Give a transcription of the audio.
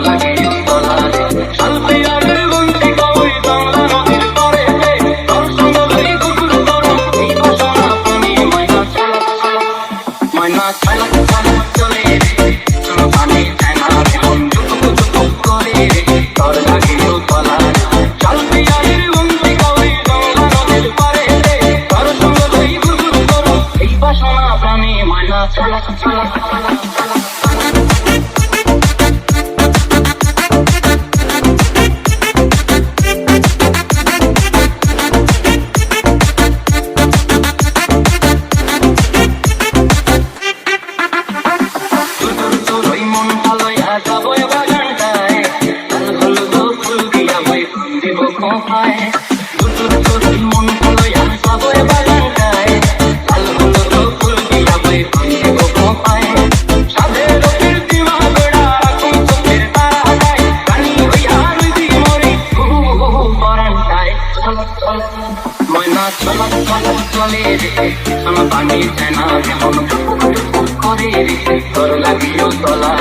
লাগে তলা রে শালপিয়ারের বন্দি কই বাংলা নদীর পারে রে তোর সঙ্গ লই গুগুর করো এই বাসনা পানি ময়না চালাক চালাক চলে রে শোনো পানি চায়না রে মন জুক জুক করে রে তোর লাগে তলা রে শালপিয়ারের বন্দি কই বাংলা নদীর পারে রে তোর সঙ্গ লই গুগুর করো এই বাসনা পানি ময়না চালাক চালাক চালাক চলে রে শোনো পানি চায়না রে মন করে রে তোর লাগিও তলা